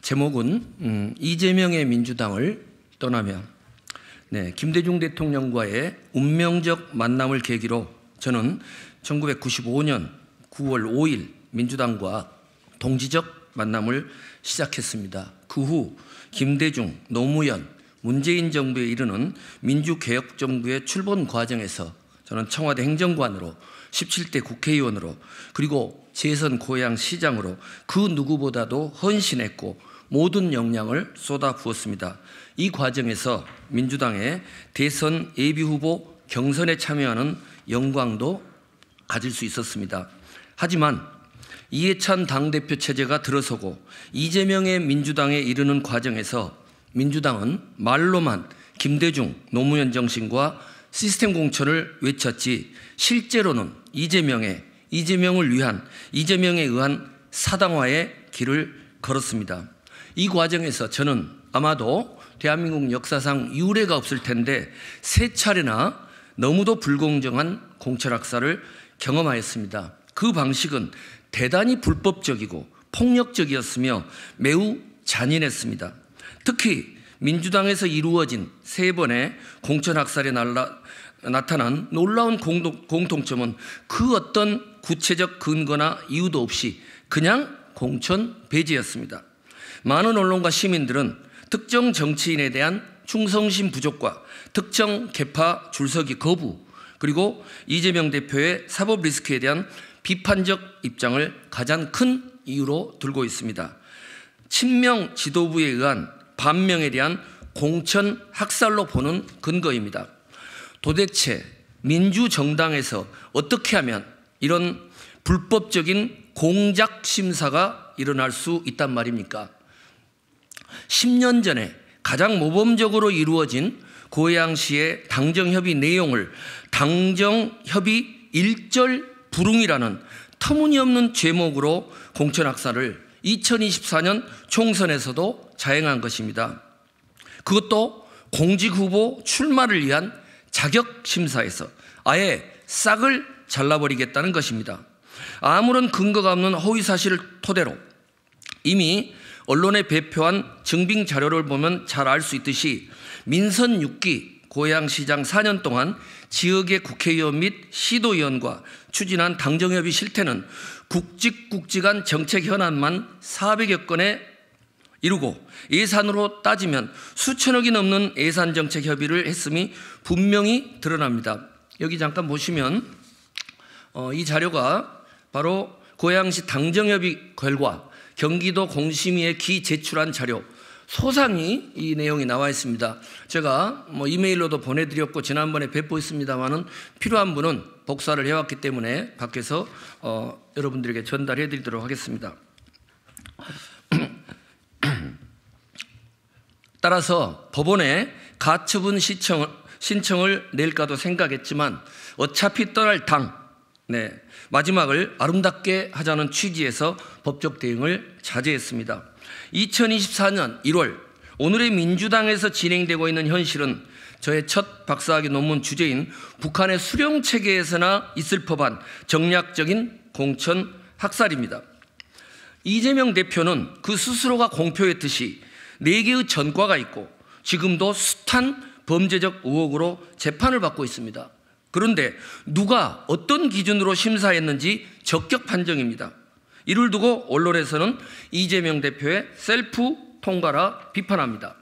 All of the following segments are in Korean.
제목은 이재명의 민주당을 떠나면, 김대중 대통령과의 운명적 만남을 계기로 저는 1995년 9월 5일 민주당과 동지적 만남을 시작했습니다. 그 후 김대중, 노무현, 문재인 정부에 이르는 민주개혁정부의 출범 과정에서 저는 청와대 행정관으로 17대 국회의원으로 그리고 재선 고양시장으로 그 누구보다도 헌신했고 모든 역량을 쏟아부었습니다. 이 과정에서 민주당의 대선 예비후보 경선에 참여하는 영광도 가질 수 있었습니다. 하지만 이해찬 당대표 체제가 들어서고 이재명의 민주당에 이르는 과정에서 민주당은 말로만 김대중, 노무현 정신과 시스템 공천을 외쳤지 실제로는 이재명을 위한 이재명에 의한 사당화의 길을 걸었습니다. 이 과정에서 저는 아마도 대한민국 역사상 유례가 없을 텐데 3차례나 너무도 불공정한 공천학살을 경험하였습니다. 그 방식은 대단히 불법적이고 폭력적이었으며 매우 잔인했습니다. 특히 민주당에서 이루어진 3번의 공천학살에 나타난 놀라운 공통점은 그 어떤 구체적 근거나 이유도 없이 그냥 공천 배제였습니다. 많은 언론과 시민들은 특정 정치인에 대한 충성심 부족과 특정 계파 줄서기 거부, 그리고 이재명 대표의 사법 리스크에 대한 비판적 입장을 가장 큰 이유로 들고 있습니다. 친명 지도부에 의한 반명에 대한 공천 학살로 보는 근거입니다. 도대체 민주정당에서 어떻게 하면 이런 불법적인 공작 심사가 일어날 수 있단 말입니까? 10년 전에 가장 모범적으로 이루어진 고양시의 당정협의 내용을 당정협의 일절 불응이라는 터무니없는 제목으로 공천학살을 2024년 총선에서도 자행한 것입니다. 그것도 공직후보 출마를 위한 자격심사에서 아예 싹을 잘라버리겠다는 것입니다. 아무런 근거가 없는 허위사실을 토대로 이미 언론에 배포한 증빙 자료를 보면 잘 알 수 있듯이 민선 6기 고양시장 4년 동안 지역의 국회의원 및 시도의원과 추진한 당정협의 실태는 굵직굵직한 정책 현안만 400여 건에 이르고 예산으로 따지면 수천억이 넘는 예산 정책 협의를 했음이 분명히 드러납니다. 여기 잠깐 보시면 이 자료가 바로 고양시 당정협의 결과 경기도 공심위에 기제출한 자료, 소상히 이 내용이 나와 있습니다. 제가 이메일로도 보내드렸고 지난번에 배포했습니다만은 필요한 분은 복사를 해왔기 때문에 밖에서 여러분들에게 전달해드리도록 하겠습니다. 따라서 법원에 가처분 신청을 낼까도 생각했지만 어차피 떠날 당, 마지막을 아름답게 하자는 취지에서 법적 대응을 자제했습니다. 2024년 1월 오늘의 민주당에서 진행되고 있는 현실은 저의 첫 박사학위 논문 주제인 북한의 수령 체계에서나 있을 법한 정략적인 공천 학살입니다. 이재명 대표는 그 스스로가 공표했듯이 4개의 전과가 있고 지금도 숱한 범죄적 의혹으로 재판을 받고 있습니다. 그런데 누가 어떤 기준으로 심사했는지 적격 판정입니다. 이를 두고 언론에서는 이재명 대표의 셀프 통과라 비판합니다.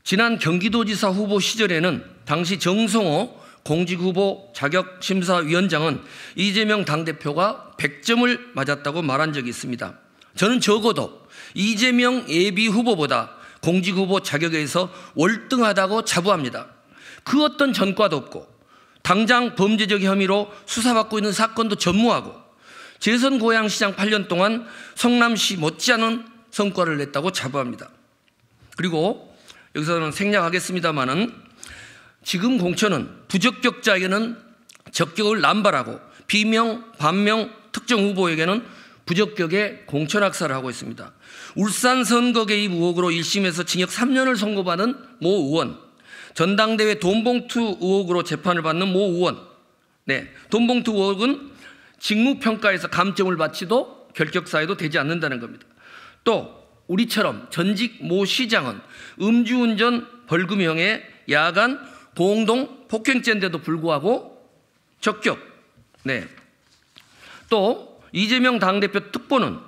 지난 경기도지사 후보 시절에는 당시 정성호 공직후보 자격심사위원장은 이재명 당대표가 100점을 맞았다고 말한 적이 있습니다. 저는 적어도 이재명 예비후보보다 공직후보 자격에서 월등하다고 자부합니다. 그 어떤 전과도 없고 당장 범죄적 혐의로 수사받고 있는 사건도 전무하고 재선 고양시장 8년 동안 성남시 못지않은 성과를 냈다고 자부합니다. 그리고 여기서는 생략하겠습니다마는 지금 공천은 부적격자에게는 적격을 남발하고 비명, 반명, 특정 후보에게는 부적격의 공천학살을 하고 있습니다. 울산 선거 개입 의혹으로 1심에서 징역 3년을 선고받은 모 의원, 전당대회 돈봉투 의혹으로 재판을 받는 모 의원, 돈봉투 의혹은 직무평가에서 감점을 받지도 결격 사유도 되지 않는다는 겁니다. 또 우리처럼 전직 모 시장은 음주운전 벌금형의 야간 공동 폭행죄인데도 불구하고 적격. 네. 또 이재명 당대표 특보는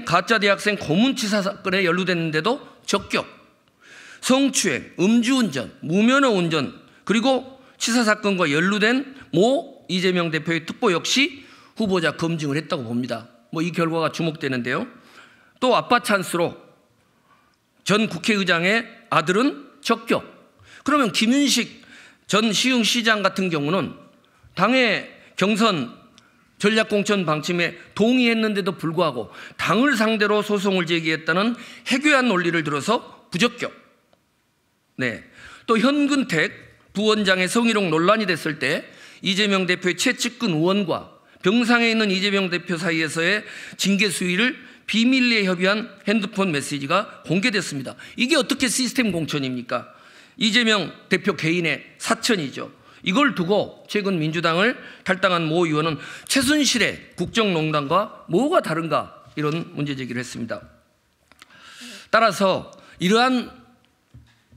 가짜 대학생 고문치사 사건에 연루됐는데도 적격. 성추행, 음주운전, 무면허 운전, 그리고 치사 사건과 연루된 모 이재명 대표의 특보 역시 후보자 검증을 했다고 봅니다. 이 결과가 주목되는데요. 또 아빠 찬스로 전 국회의장의 아들은 적격. 그러면 김윤식 전 시흥시장 같은 경우는 당의 경선 전략공천 방침에 동의했는데도 불구하고 당을 상대로 소송을 제기했다는 해괴한 논리를 들어서 부적격. 네. 또 현근택 부원장의 성희롱 논란이 됐을 때 이재명 대표의 최측근 의원과 병상에 있는 이재명 대표 사이에서의 징계 수위를 비밀리에 협의한 핸드폰 메시지가 공개됐습니다. 이게 어떻게 시스템 공천입니까? 이재명 대표 개인의 사천이죠. 이걸 두고 최근 민주당을 탈당한 모 의원은 최순실의 국정농단과 뭐가 다른가 이런 문제 제기를 했습니다. 따라서 이러한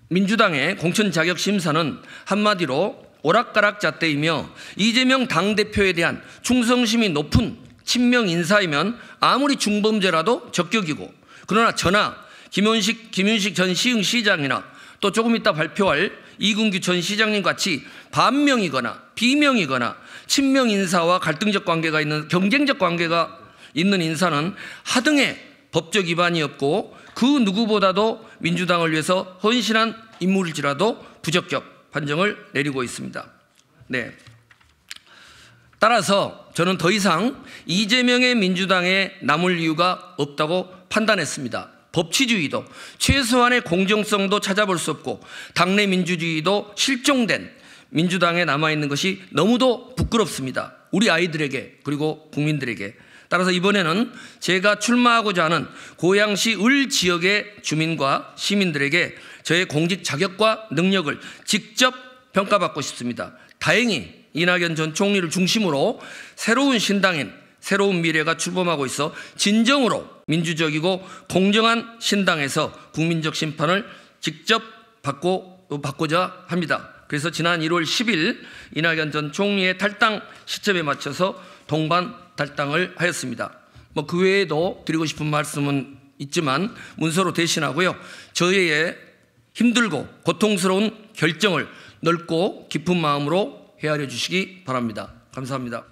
민주당의 공천 자격 심사는 한마디로 오락가락 잣대이며 이재명 당대표에 대한 충성심이 높은 친명 인사이면 아무리 중범죄라도 적격이고, 그러나 저나 김윤식 전 시흥시장이나 또 조금 이따 발표할 이근규 전 시장님 같이 반명이거나 비명이거나 친명 인사와 갈등적 관계가 있는 경쟁적 관계가 있는 인사는 하등의 법적 위반이 없고 그 누구보다도 민주당을 위해서 헌신한 인물일지라도 부적격 판정을 내리고 있습니다. 네. 따라서 저는 더 이상 이재명의 민주당에 남을 이유가 없다고 판단했습니다. 법치주의도 최소한의 공정성도 찾아볼 수 없고 당내 민주주의도 실종된 민주당에 남아있는 것이 너무도 부끄럽습니다. 우리 아이들에게 그리고 국민들에게. 따라서 이번에는 제가 출마하고자 하는 고양시 을 지역의 주민과 시민들에게 저의 공직 자격과 능력을 직접 평가받고 싶습니다. 다행히 이낙연 전 총리를 중심으로 새로운 신당인 새로운 미래가 출범하고 있어 진정으로 민주적이고 공정한 신당에서 국민적 심판을 직접 받고자 합니다. 그래서 지난 1월 10일 이낙연 전 총리의 탈당 시점에 맞춰서 동반 탈당을 하였습니다. 그 외에도 드리고 싶은 말씀은 있지만 문서로 대신하고요. 저희의 힘들고 고통스러운 결정을 넓고 깊은 마음으로 헤아려 주시기 바랍니다. 감사합니다.